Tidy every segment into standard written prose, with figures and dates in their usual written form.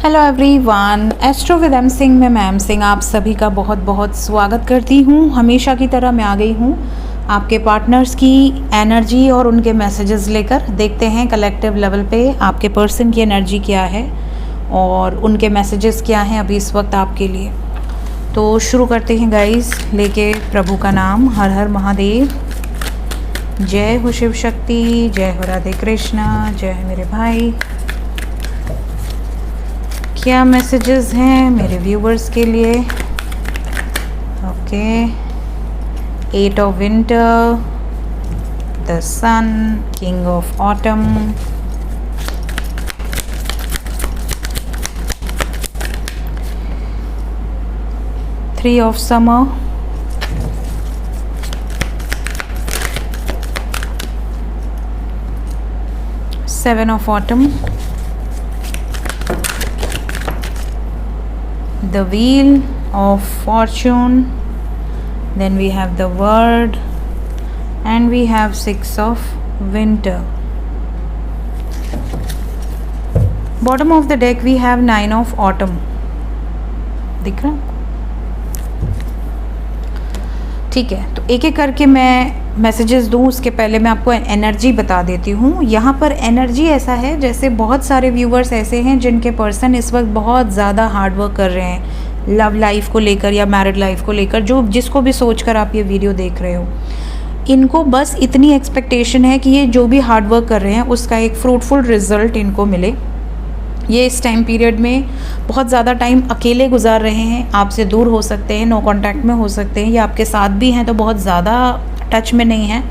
Hello everyone, astro with M Singh में ma'am Singh आप सभी का बहुत बहुत स्वागत करती हूँ। हमेशा की तरह मैं आ गई हूँ आपके पार्टनर्स की एनर्जी और उनके मैसेजेस लेकर। देखते हैं कलेक्टिव लेवल पे आपके पर्सन की एनर्जी क्या है और उनके मैसेजेस क्या हैं अभी इस वक्त आपके लिए। तो शुरू करते हैं गाइस, लेके प्रभु का नाम। हर हर महादेव। जय हो शिव शक्ति, जय हो राधे कृष्णा, जय हो मेरे भाई। क्या मैसेजेस हैं मेरे व्यूवर्स के लिए? Okay, 8 of winter, the sun, king of autumn, three of summer, seven of autumn, the wheel of fortune, then we have the word, and we have six of winter. Bottom of the deck we have nine of autumn. दिख रहा? ठीक है, तो एक एक करके मैं messages दूँ उसके पहले मैं आपको एनर्जी बता देती हूँ। यहाँ पर एनर्जी ऐसा है जैसे बहुत सारे व्यूवर्स ऐसे हैं जिनके पर्सन इस वक्त बहुत ज़्यादा हार्ड वर्क कर रहे हैं लव लाइफ को लेकर या मैरिड लाइफ को लेकर, जो जिसको भी सोचकर आप ये वीडियो देख रहे हो। इनको बस इतनी एक्सपेक्टेशन है कि ये जो भी हार्ड वर्क कर रहे हैं उसका एक फ्रूटफुल रिजल्ट इनको मिले। ये इस टाइम पीरियड में बहुत ज़्यादा टाइम अकेले गुजार रहे हैं, आपसे दूर हो सकते हैं, नो कांटेक्ट में हो सकते हैं, या आपके साथ भी हैं तो बहुत ज़्यादा टच में नहीं है,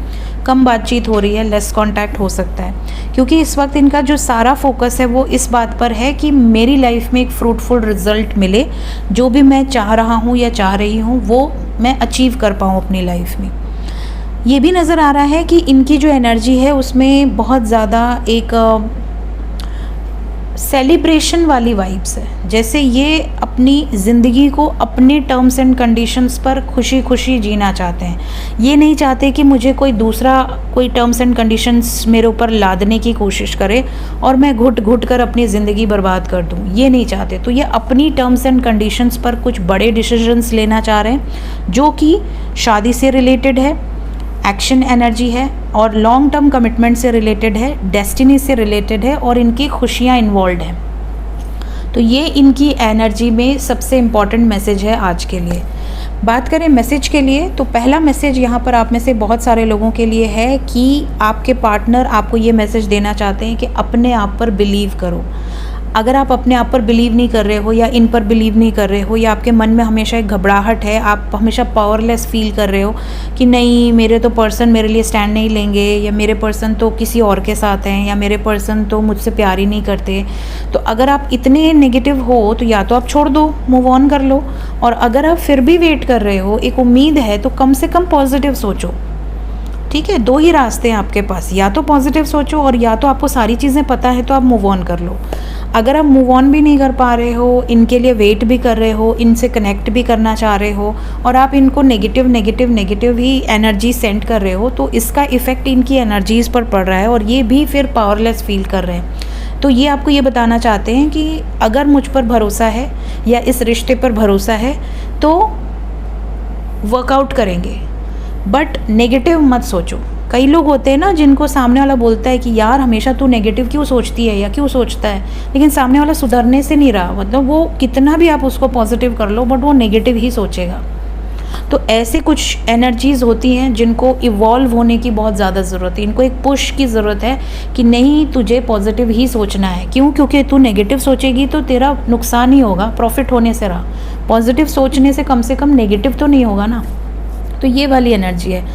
कम बातचीत हो रही है, लेस कांटेक्ट हो सकता है, क्योंकि इस वक्त इनका जो सारा फोकस है वो इस बात पर है कि मेरी लाइफ में एक फ्रूटफुल रिजल्ट मिले, जो भी मैं चाह रहा हूँ या चाह रही हूँ वो मैं अचीव कर पाऊँ अपनी लाइफ में। ये भी नज़र आ रहा है कि इनकी जो एनर्जी है उसमें बहुत ज़्यादा एक सेलिब्रेशन वाली वाइब्स है, जैसे ये अपनी ज़िंदगी को अपने टर्म्स एंड कंडीशंस पर खुशी खुशी जीना चाहते हैं। ये नहीं चाहते कि मुझे कोई दूसरा कोई टर्म्स एंड कंडीशंस मेरे ऊपर लादने की कोशिश करे और मैं घुट घुट कर अपनी ज़िंदगी बर्बाद कर दूँ, ये नहीं चाहते। तो ये अपनी टर्म्स एंड कंडीशंस पर कुछ बड़े डिसीजंस लेना चाह रहे हैं, जो कि शादी से रिलेटेड है, एक्शन एनर्जी है, और लॉन्ग टर्म कमिटमेंट से रिलेटेड है, डेस्टिनी से रिलेटेड है, और इनकी खुशियाँ इन्वॉल्व हैं। तो ये इनकी एनर्जी में सबसे इम्पॉर्टेंट मैसेज है आज के लिए। बात करें मैसेज के लिए तो पहला मैसेज यहाँ पर आप में से बहुत सारे लोगों के लिए है कि आपके पार्टनर आपको ये मैसेज देना चाहते हैं कि अपने आप पर बिलीव करो। अगर आप अपने आप पर बिलीव नहीं कर रहे हो या इन पर बिलीव नहीं कर रहे हो, या आपके मन में हमेशा एक घबराहट है, आप हमेशा पावरलेस फील कर रहे हो कि नहीं मेरे तो पर्सन मेरे लिए स्टैंड नहीं लेंगे, या मेरे पर्सन तो किसी और के साथ हैं, या मेरे पर्सन तो मुझसे प्यार ही नहीं करते, तो अगर आप इतने नेगेटिव हो तो या तो आप छोड़ दो, मूव ऑन कर लो। और अगर आप फिर भी वेट कर रहे हो, एक उम्मीद है, तो कम से कम पॉजिटिव सोचो। ठीक है, दो ही रास्ते हैं आपके पास, या तो पॉजिटिव सोचो और या तो आपको सारी चीज़ें पता है तो आप मूव ऑन कर लो। अगर आप मूव ऑन भी नहीं कर पा रहे हो, इनके लिए वेट भी कर रहे हो, इनसे कनेक्ट भी करना चाह रहे हो, और आप इनको नेगेटिव नेगेटिव नेगेटिव ही एनर्जी सेंड कर रहे हो, तो इसका इफ़ेक्ट इनकी एनर्जीज़ पर पड़ रहा है और ये भी फिर पावरलेस फील कर रहे हैं। तो ये आपको ये बताना चाहते हैं कि अगर मुझ पर भरोसा है या इस रिश्ते पर भरोसा है तो वर्कआउट करेंगे, बट नेगेटिव मत सोचो। कई लोग होते हैं ना जिनको सामने वाला बोलता है कि यार हमेशा तू नेगेटिव क्यों सोचती है या क्यों सोचता है, लेकिन सामने वाला सुधरने से नहीं रहा, मतलब वो कितना भी आप उसको पॉजिटिव कर लो बट वो नेगेटिव ही सोचेगा। तो ऐसे कुछ एनर्जीज़ होती हैं जिनको इवॉल्व होने की बहुत ज़्यादा ज़रूरत है, इनको एक पुश की ज़रूरत है कि नहीं तुझे पॉजिटिव ही सोचना है। क्यों? क्योंकि तू नेगेटिव सोचेगी तो तेरा नुकसान ही होगा, प्रॉफिट होने से रहा। पॉजिटिव सोचने से कम नेगेटिव तो नहीं होगा ना। तो ये वाली एनर्जी है।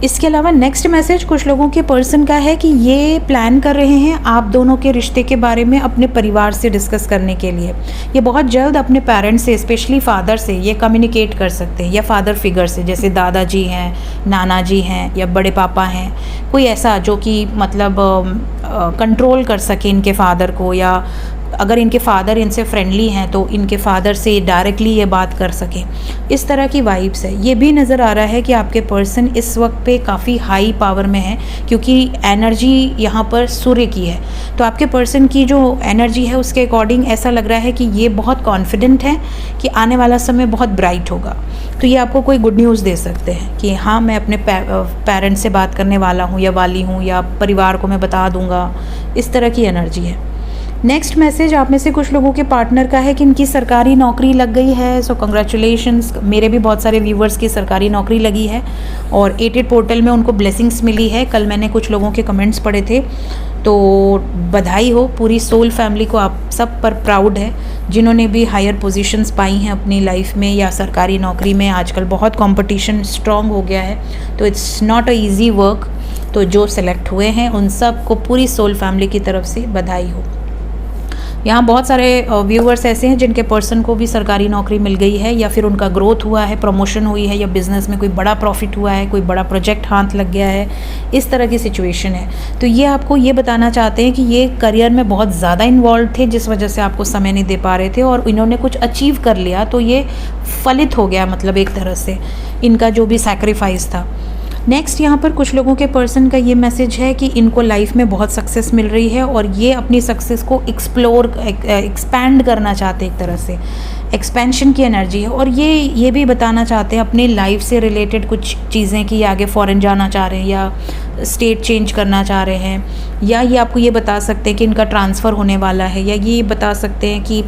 इसके अलावा नेक्स्ट मैसेज कुछ लोगों के पर्सन का है कि ये प्लान कर रहे हैं आप दोनों के रिश्ते के बारे में अपने परिवार से डिस्कस करने के लिए। ये बहुत जल्द अपने पेरेंट्स से, स्पेशली फादर से ये कम्युनिकेट कर सकते हैं, या फादर फिगर से, जैसे दादाजी हैं, नाना जी हैं, या बड़े पापा हैं, कोई ऐसा जो कि मतलब कंट्रोल कर सके इनके फादर को, या अगर इनके फादर इनसे फ्रेंडली हैं तो इनके फादर से डायरेक्टली ये बात कर सकें, इस तरह की वाइब्स है। ये भी नज़र आ रहा है कि आपके पर्सन इस वक्त पे काफ़ी हाई पावर में है, क्योंकि एनर्जी यहाँ पर सूर्य की है। तो आपके पर्सन की जो एनर्जी है उसके अकॉर्डिंग ऐसा लग रहा है कि ये बहुत कॉन्फिडेंट है कि आने वाला समय बहुत ब्राइट होगा। तो ये आपको कोई गुड न्यूज़ दे सकते हैं कि हाँ, मैं अपने पेरेंट्स से बात करने वाला हूँ या वाली हूँ, या परिवार को मैं बता दूँगा, इस तरह की एनर्जी है। नेक्स्ट मैसेज आप में से कुछ लोगों के पार्टनर का है कि इनकी सरकारी नौकरी लग गई है। सो कंग्रेचुलेशंस। मेरे भी बहुत सारे व्यूवर्स की सरकारी नौकरी लगी है और 88 पोर्टल में उनको ब्लेसिंग्स मिली है। कल मैंने कुछ लोगों के कमेंट्स पढ़े थे, तो बधाई हो। पूरी सोल फैमिली को आप सब पर प्राउड है जिन्होंने भी हायर पोजीशंस पाई हैं अपनी लाइफ में या सरकारी नौकरी में। आजकल बहुत कंपटीशन स्ट्रॉन्ग हो गया है, तो it's not a easy work. तो जो सेलेक्ट हुए हैं उन सब को पूरी सोल फैमिली की तरफ से बधाई हो। यहाँ बहुत सारे व्यूअर्स ऐसे हैं जिनके पर्सन को भी सरकारी नौकरी मिल गई है, या फिर उनका ग्रोथ हुआ है, प्रमोशन हुई है, या बिज़नेस में कोई बड़ा प्रॉफिट हुआ है, कोई बड़ा प्रोजेक्ट हाथ लग गया है, इस तरह की सिचुएशन है। तो ये आपको ये बताना चाहते हैं कि ये करियर में बहुत ज़्यादा इन्वॉल्व थे, जिस वजह से आपको समय नहीं दे पा रहे थे, और इन्होंने कुछ अचीव कर लिया, तो ये फलित हो गया, मतलब एक तरह से इनका जो भी सैक्रिफाइस था। नेक्स्ट यहाँ पर कुछ लोगों के पर्सन का ये मैसेज है कि इनको लाइफ में बहुत सक्सेस मिल रही है और ये अपनी सक्सेस को एक्सपैंड करना चाहते हैं, एक तरह से एक्सपेंशन की एनर्जी है। और ये भी बताना चाहते हैं अपनी लाइफ से रिलेटेड कुछ चीज़ें कि आगे फॉरेन जाना चाह रहे हैं या स्टेट चेंज करना चाह रहे हैं, या ये आपको ये बता सकते हैं कि इनका ट्रांसफ़र होने वाला है, या ये बता सकते हैं कि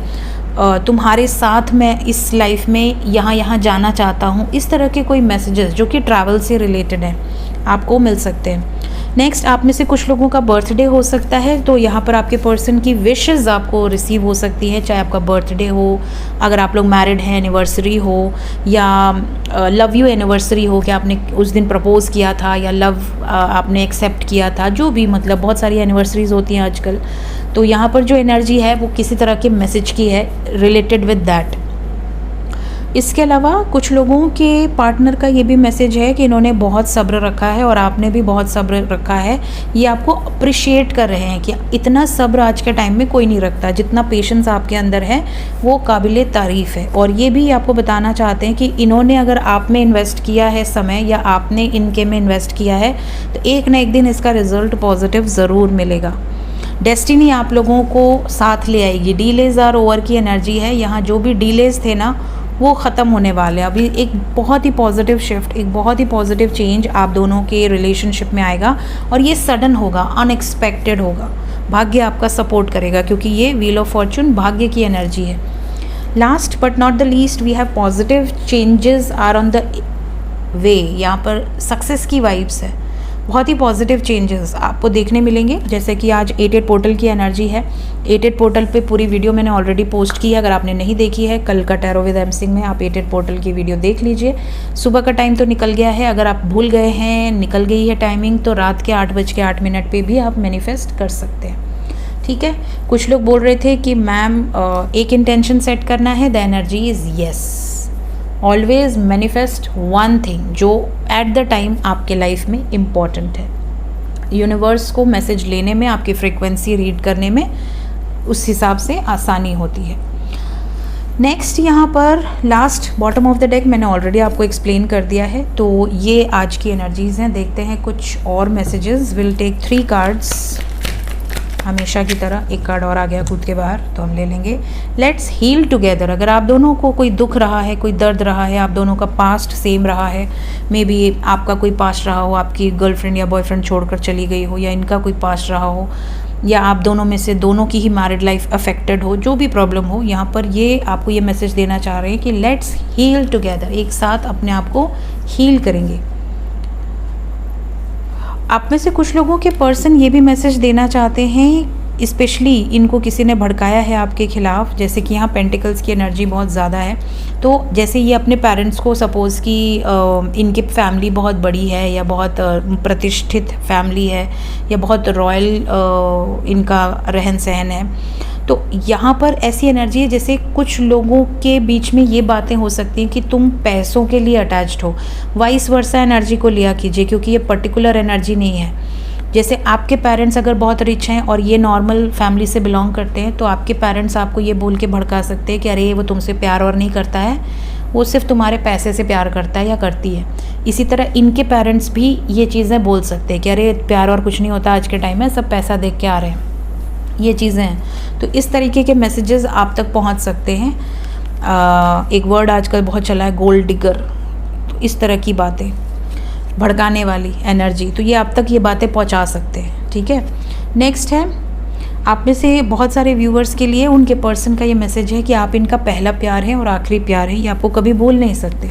तुम्हारे साथ मैं इस लाइफ में यहाँ जाना चाहता हूँ। इस तरह के कोई मैसेजेस जो कि ट्रैवल से रिलेटेड हैं आपको मिल सकते हैं। नेक्स्ट आप में से कुछ लोगों का बर्थडे हो सकता है, तो यहाँ पर आपके पर्सन की विशेस आपको रिसीव हो सकती है, चाहे आपका बर्थडे हो, अगर आप लोग मैरिड हैं, एनिवर्सरी हो, या लव यू एनिवर्सरी हो कि आपने उस दिन प्रपोज़ किया था, या लव आपने एक्सेप्ट किया था, जो भी, मतलब बहुत सारी एनिवर्सरीज होती हैं आजकल। तो यहाँ पर जो एनर्जी है वो किसी तरह के मैसेज की है रिलेटेड विद दैट। इसके अलावा कुछ लोगों के पार्टनर का ये भी मैसेज है कि इन्होंने बहुत सब्र रखा है और आपने भी बहुत सब्र रखा है। ये आपको अप्रिशिएट कर रहे हैं कि इतना सब्र आज के टाइम में कोई नहीं रखता, जितना पेशेंस आपके अंदर है वो काबिले तारीफ़ है। और ये भी आपको बताना चाहते हैं कि इन्होंने अगर आप में इन्वेस्ट किया है समय, या आपने इनके में इन्वेस्ट किया है, तो एक ना एक दिन इसका रिजल्ट पॉजिटिव ज़रूर मिलेगा। डेस्टिनी आप लोगों को साथ ले आएगी। डीलेज आर ओवर की एनर्जी है यहाँ। जो भी डीलेज थे ना वो ख़त्म होने वाले हैं। अभी एक बहुत ही पॉजिटिव शिफ्ट, एक बहुत ही पॉजिटिव चेंज आप दोनों के रिलेशनशिप में आएगा, और ये सडन होगा, अनएक्सपेक्टेड होगा। भाग्य आपका सपोर्ट करेगा, क्योंकि ये व्हील ऑफ फॉर्चून भाग्य की एनर्जी है। Last but not the least we have positive changes are on the way. यहाँ पर सक्सेस की वाइब्स है, बहुत ही पॉजिटिव चेंजेस आपको देखने मिलेंगे। जैसे कि आज 88 पोर्टल की एनर्जी है। 88 पोर्टल पे पूरी वीडियो मैंने ऑलरेडी पोस्ट की है, अगर आपने नहीं देखी है कल का टैरो विद एम सिंह में आप 88 पोर्टल की वीडियो देख लीजिए। सुबह का टाइम तो निकल गया है, अगर आप भूल गए हैं, निकल गई है टाइमिंग, तो रात के 8:08 पे भी आप मैनिफेस्ट कर सकते हैं। ठीक है, कुछ लोग बोल रहे थे कि मैम एक इंटेंशन सेट करना है, the energy is yes. Always manifest one thing जो एट द टाइम आपके लाइफ में इम्पॉर्टेंट है। यूनिवर्स को मैसेज लेने में, आपकी फ्रीक्वेंसी रीड करने में उस हिसाब से आसानी होती है। नेक्स्ट यहाँ पर last bottom of the deck मैंने ऑलरेडी आपको एक्सप्लेन कर दिया है, तो ये आज की एनर्जीज़ हैं। देखते हैं कुछ और मैसेजेस। Will take 3 cards. हमेशा की तरह एक कार्ड और आ गया कूद के बाहर, तो हम ले लेंगे। Let's heal together. अगर आप दोनों को कोई दुख रहा है, कोई दर्द रहा है, आप दोनों का पास्ट सेम रहा है, मे बी आपका कोई पास्ट रहा हो, आपकी गर्लफ्रेंड या बॉयफ्रेंड छोड़कर चली गई हो, या इनका कोई पास्ट रहा हो, या आप दोनों में से दोनों की ही मैरिड लाइफ अफेक्टेड हो, जो भी प्रॉब्लम हो, यहाँ पर ये आपको ये मैसेज देना चाह रहे हैं कि लेट्स हील टुगेदर। एक साथ अपने आप को हील करेंगे। आप में से कुछ लोगों के पर्सन ये भी मैसेज देना चाहते हैं, स्पेशली इनको किसी ने भड़काया है आपके खिलाफ, जैसे कि यहाँ पेंटिकल्स की एनर्जी बहुत ज़्यादा है। तो जैसे ये अपने पेरेंट्स को, सपोज़ कि इनकी फैमिली बहुत बड़ी है, या बहुत प्रतिष्ठित फैमिली है, या बहुत रॉयल इनका रहन सहन है, तो यहाँ पर ऐसी एनर्जी है जैसे कुछ लोगों के बीच में ये बातें हो सकती हैं कि तुम पैसों के लिए अटैच्ड हो। वाइस वर्सा एनर्जी को लिया कीजिए, क्योंकि ये पर्टिकुलर एनर्जी नहीं है। जैसे आपके पेरेंट्स अगर बहुत रिच हैं और ये नॉर्मल फैमिली से बिलोंग करते हैं, तो आपके पेरेंट्स आपको ये बोल के भड़का सकते हैं कि अरे वो तुमसे प्यार और नहीं करता है, वो सिर्फ तुम्हारे पैसे से प्यार करता है या करती है। इसी तरह इनके पेरेंट्स भी ये चीज़ें बोल सकते हैं कि अरे प्यार और कुछ नहीं होता आज के टाइम में, सब पैसा देख के आ रहे हैं, ये चीज़ें हैं। तो इस तरीके के मैसेजेस आप तक पहुंच सकते हैं। एक वर्ड आजकल बहुत चला है, गोल्ड डिगर। तो इस तरह की बातें, भड़काने वाली एनर्जी, तो ये आप तक ये बातें पहुंचा सकते हैं। ठीक है, नेक्स्ट है, आप में से बहुत सारे व्यूवर्स के लिए उनके पर्सन का ये मैसेज है कि आप इनका पहला प्यार है और आखिरी प्यार है, ये आपको कभी भूल नहीं सकते।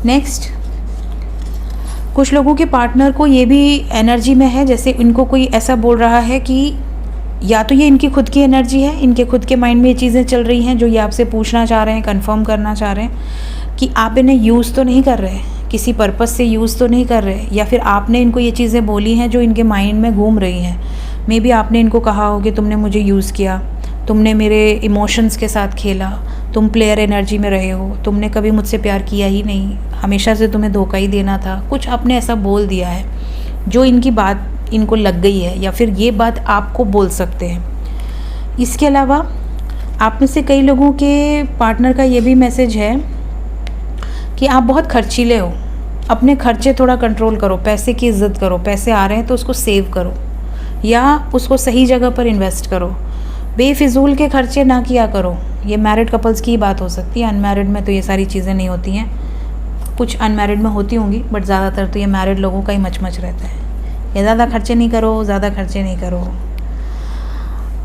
नेक्स्ट, कुछ लोगों के पार्टनर को ये भी एनर्जी में है जैसे इनको कोई ऐसा बोल रहा है कि या तो ये इनकी खुद की एनर्जी है, इनके खुद के माइंड में ये चीज़ें चल रही हैं जो ये आपसे पूछना चाह रहे हैं, कंफर्म करना चाह रहे हैं कि आप इन्हें यूज़ तो नहीं कर रहे, किसी पर्पस से यूज़ तो नहीं कर रहे, या फिर आपने इनको ये चीज़ें बोली हैं जो इनके माइंड में घूम रही हैं। मे बी आपने इनको कहा हो कि तुमने मुझे यूज़ किया, तुमने मेरे इमोशंस के साथ खेला, तुम प्लेयर एनर्जी में रहे हो, तुमने कभी मुझसे प्यार किया ही नहीं, हमेशा से तुम्हें धोखा ही देना था, कुछ आपने ऐसा बोल दिया है जो इनकी बात इनको लग गई है, या फिर ये बात आपको बोल सकते हैं। इसके अलावा आप में से कई लोगों के पार्टनर का ये भी मैसेज है कि आप बहुत खर्चीले हो, अपने खर्चे थोड़ा कंट्रोल करो, पैसे की इज़्ज़त करो, पैसे आ रहे हैं तो उसको सेव करो या उसको सही जगह पर इन्वेस्ट करो, बेफिजूल के खर्चे ना किया करो। ये मैरिड कपल्स की बात हो सकती है, अनमैरिड में तो ये सारी चीज़ें नहीं होती हैं, कुछ अनमैरिड में होती होंगी, बट ज़्यादातर तो ये मैरिड लोगों का ही मचमच रहता है। ये ज़्यादा खर्चे नहीं करो, ज़्यादा खर्चे नहीं करो।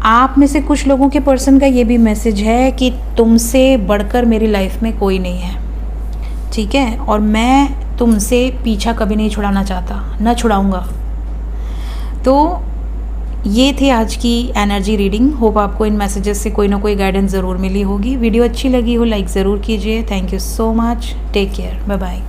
आप में से कुछ लोगों के पर्सन का ये भी मैसेज है कि तुमसे बढ़कर मेरी लाइफ में कोई नहीं है, ठीक है, और मैं तुमसे पीछा कभी नहीं छुड़ाना चाहता, ना छुड़ाऊँगा। तो ये थे आज की एनर्जी रीडिंग। होप आपको इन मैसेजेस से कोई ना कोई गाइडेंस ज़रूर मिली होगी। वीडियो अच्छी लगी हो लाइक ज़रूर कीजिए। Thank you so much, take care, bye bye.